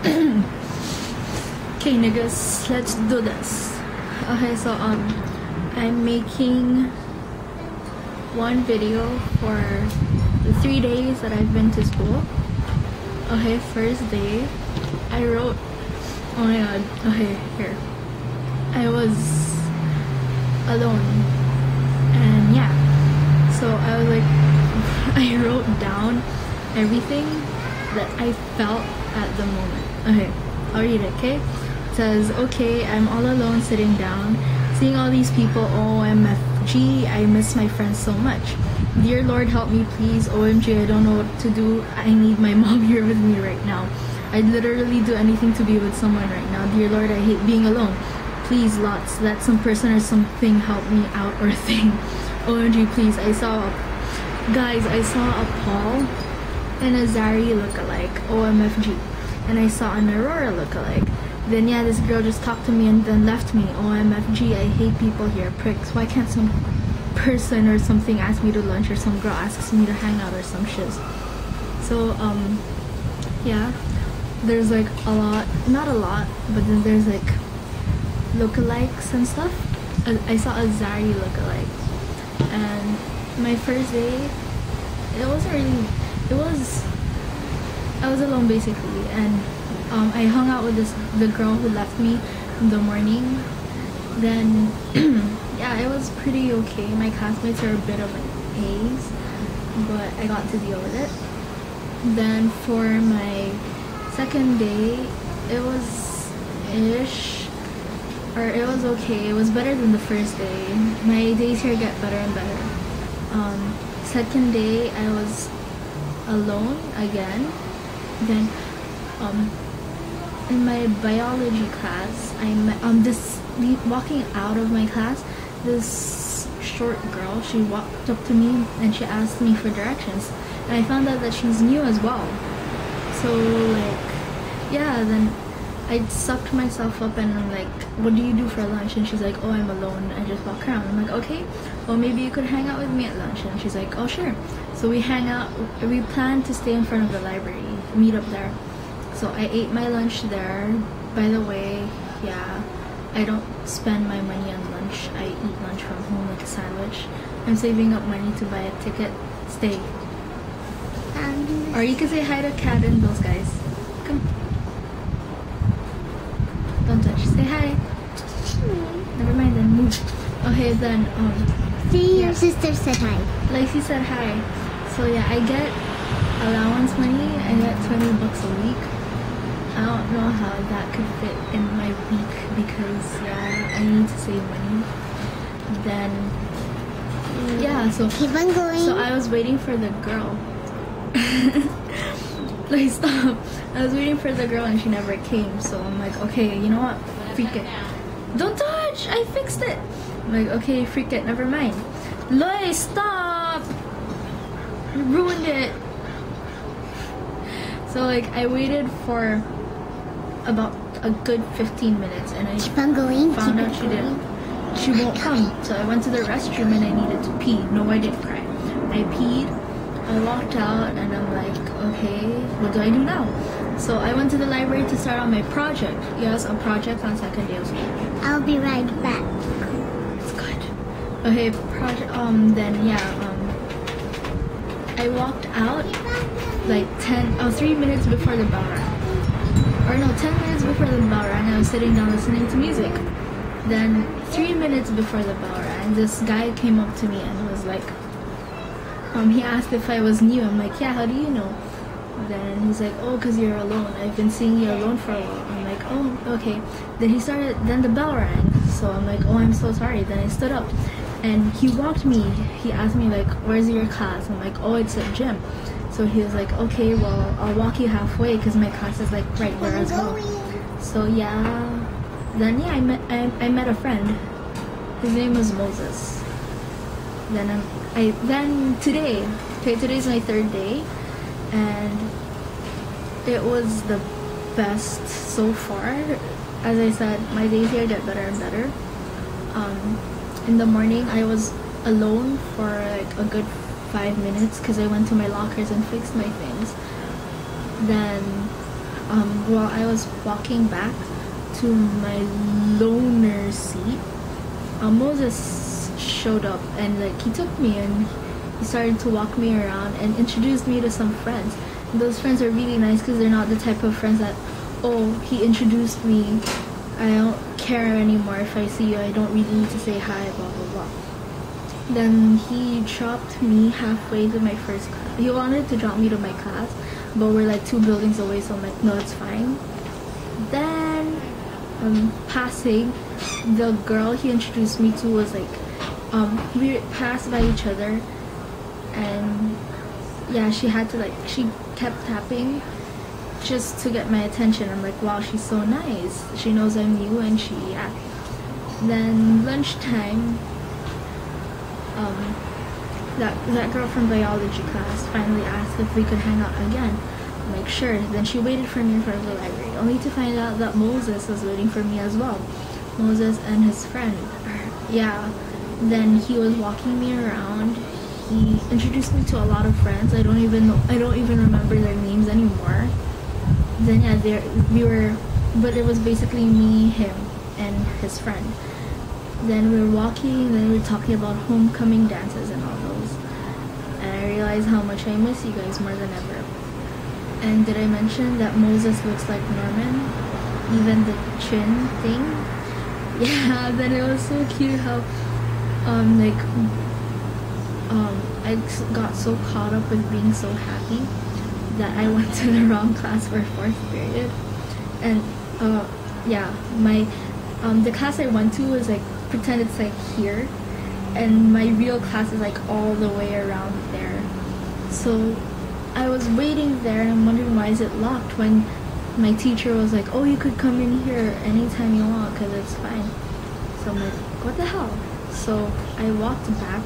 Okay, niggas, let's do this. Okay, so I'm making one video for the 3 days that I've been to school. Okay, first day I wrote, oh my god, okay, here I was alone, and yeah, so I was like, I wrote down everything that I felt at the moment. Okay, I'll read it. Okay, it says, okay, I'm all alone sitting down, seeing all these people. OMFG, I miss my friends so much. Dear Lord, help me please. OMG, I don't know what to do. I need my mom here with me right now. I'd literally do anything to be with someone right now. Dear Lord, I hate being alone. Please, lots, let some person or something help me out or thing. OMG, please. I saw a Paul and a Zari lookalike, OMFG, and I saw an Aurora lookalike. Then yeah, this girl just talked to me and then left me. OMFG, I hate people here, pricks. Why can't some person or something ask me to lunch, or some girl asks me to hang out or some shiz? So yeah, there's like a lot, not a lot, but then there's like lookalikes and stuff. I saw a Zari lookalike, and my first day, it wasn't really, I was alone basically, and I hung out with the girl who left me in the morning. Then yeah, it was pretty okay. My classmates are a bit of an haze, but I got to deal with it. Then for my second day, it was okay. It was better than the first day. My days here get better and better. Second day, I was alone again. Then in my biology class, I met walking out of my class, this short girl, she walked up to me and she asked me for directions, and I found out that she's new as well. So like, yeah, then I sucked myself up and I'm like, what do you do for lunch? And she's like, oh, I'm alone, I just walk around. I'm like, okay, well maybe you could hang out with me at lunch. And she's like, oh sure. So we hang out, we planned to stay in front of the library, meet up there. So I ate my lunch there. By the way, yeah, I don't spend my money on lunch. I eat lunch from home like a sandwich. I'm saving up money to buy a ticket. Stay. Or you can say hi to Kat and those guys. Come. Don't touch. Say hi. Never mind then, move. Okay, then, See, your sister said hi. Lacey said hi. So yeah, I get allowance money. I get 20 bucks a week. I don't know how that could fit in my week because yeah, I need to save money. Then yeah, so keep on going. So I was waiting for the girl. Like stop. I was waiting for the girl and she never came. So I'm like, okay, you know what? Freak it. Don't touch! I fixed it. I'm like, okay, freak it. Never mind. Loy, stop! You ruined it. So like I waited for about a good 15 minutes and I keep on going, found out she won't come. So I went to the restroom and I needed to pee. No, I didn't cry. I peed, I walked out and I'm like, okay, what do I do now? So I went to the library to start on my project. Yes, a project on second day of school. I'll be right back. It's good. Okay, project, then yeah, I walked out like 3 minutes before the bell rang. Or no, 10 minutes before the bell rang, I was sitting down listening to music. Then 3 minutes before the bell rang, this guy came up to me and was like, he asked if I was new. I'm like, yeah, how do you know? Then he's like, oh, cause you're alone. I've been seeing you alone for a while. I'm like, oh, okay. Then the bell rang. So I'm like, oh, I'm so sorry. Then I stood up and he walked me. He asked me like, where's your class? I'm like, oh, it's at gym. So he was like, okay, well, I'll walk you halfway because my class is like right there as well. So yeah, then yeah, I met a friend. His name was Moses. Then today's my third day, and it was the best so far. As I said, my days here get better and better. In the morning, I was alone for like a good 5 minutes because I went to my lockers and fixed my things. Then while I was walking back to my loaner seat, Moses showed up and like he took me and he started to walk me around and introduced me to some friends. And those friends are really nice because they're not the type of friends that, oh, he introduced me, I don't care anymore if I see you, I don't really need to say hi, blah blah blah. Then he dropped me halfway to my first class. He wanted to drop me to my class, but we're like 2 buildings away, so I'm like, no, it's fine. Then passing, the girl he introduced me to was like, we passed by each other, and yeah, she had to like, she kept tapping just to get my attention. I'm like, wow, she's so nice, she knows I'm new, and she, yeah. Then lunchtime, that girl from biology class finally asked if we could hang out again. I'm like, sure. Then she waited for me in front of the library, only to find out that Moses was waiting for me as well. Moses and his friend. Yeah. Then he was walking me around. He introduced me to a lot of friends. I don't even remember their names anymore. Then yeah, but it was basically me, him, and his friend. Then we were walking, then we were talking about homecoming dances and all those. And I realized how much I miss you guys more than ever. And did I mention that Moses looks like Norman? Even the chin thing? Yeah, then it was so cute how, I got so caught up with being so happy that I went to the wrong class for 4th period. And, yeah, the class I went to was like, pretend it's like here, and my real class is like all the way around there. So I was waiting there and I'm wondering why is it locked when my teacher was like, oh, you could come in here anytime you want because it's fine. So I'm like, what the hell? So I walked back.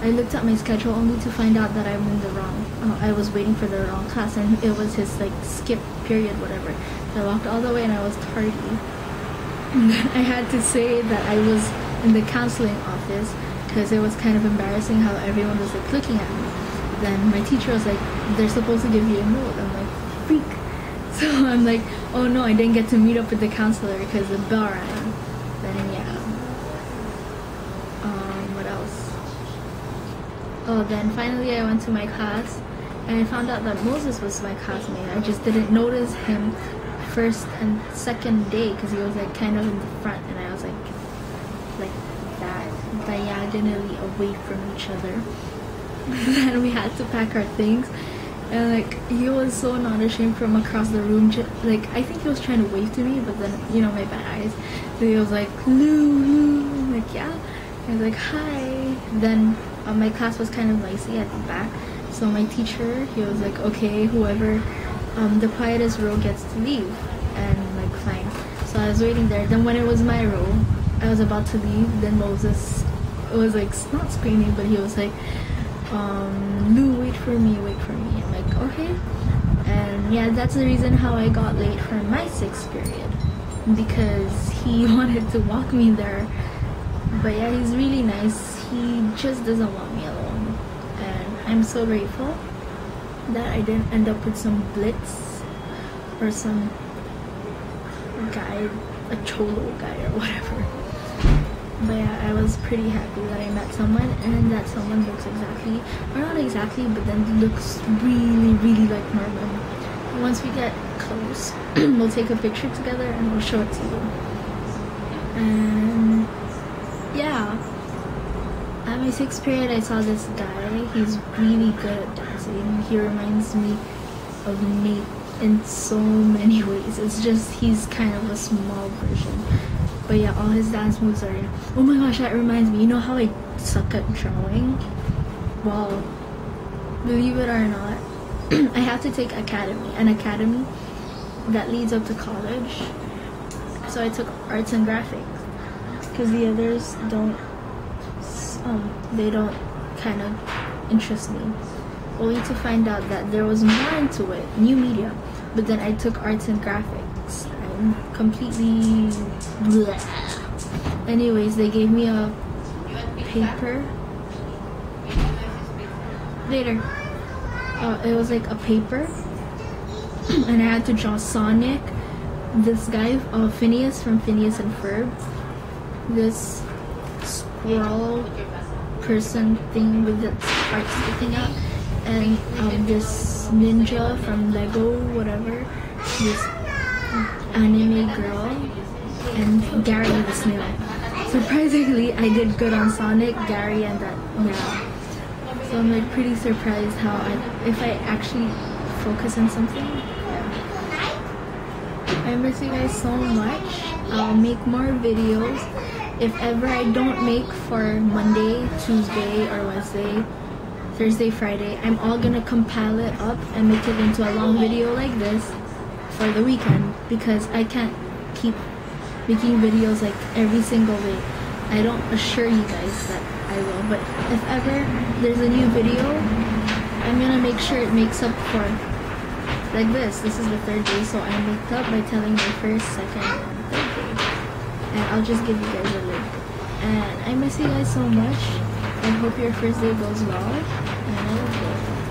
I looked at my schedule only to find out that I'm in the wrong, I was waiting for the wrong class, and it was his like skip period, whatever. So I walked all the way and I was tardy. I had to say that I was in the counseling office because it was kind of embarrassing how everyone was like looking at me. Then my teacher was like, they're supposed to give you a note. I'm like, freak. So I'm like, oh no, I didn't get to meet up with the counselor because the bell rang. Then yeah. What else? Oh, then finally I went to my class and I found out that Moses was my classmate. I just didn't notice him first and second day because he was like kind of in the front and I was like that, diagonally away from each other. Then we had to pack our things and like he was so not ashamed from across the room, like I think he was trying to wave to me, but then you know my bad eyes, so he was like, Lou. I'm like, yeah. I was like, hi. Then my class was kind of noisy at the back, so my teacher, he was like, okay, whoever the quietest row gets to leave. And like, fine. So I was waiting there. Then when it was my row, I was about to leave. Then Moses was like, not screaming, but he was like, Lou, wait for me. I'm like, okay. And yeah, that's the reason how I got late for my 6th period, because he wanted to walk me there. But yeah, he's really nice. He just doesn't want me alone. And I'm so grateful that I didn't end up with some blitz or some guy, a cholo guy or whatever. But yeah, I was pretty happy that I met someone, and that someone looks exactly, or not exactly, but then looks really, really like Norman. Once we get close, we'll take a picture together and we'll show it to you. And yeah, at my 6th period, I saw this guy. He's really good at dancing. He reminds me of Nate in so many ways. It's just he's kind of a small version. But yeah, all his dance moves are, oh my gosh, that reminds me, you know how I suck at drawing? Well, believe it or not, I have to take an academy that leads up to college. So I took arts and graphics because the others don't, they don't kind of interest me. Only to find out that there was more into it, new media. But then I took arts and graphics. I'm completely bleh. Anyways, they gave me a paper. Later. It was like a paper and I had to draw Sonic, this guy, Phineas from Phineas and Ferb, this squirrel person thing with its heart sticking out, and this ninja from Lego, whatever, this anime girl, and Gary the snail. Surprisingly, I did good on Sonic, Gary, and that. Yeah. So I'm like pretty surprised how if I actually focus on something. Yeah. I miss you guys so much. I'll make more videos. If ever I don't make for Monday, Tuesday, or Wednesday, Thursday, Friday, I'm all gonna compile it up and make it into a long video like this for the weekend, because I can't keep making videos like every single week. I don't assure you guys that I will, but if ever there's a new video, I'm gonna make sure it makes up for, like this. This is the third day, so I make up by telling my first, second, and third day. And I'll just give you guys a link. And I miss you guys so much. I hope your first day goes well, and I love you.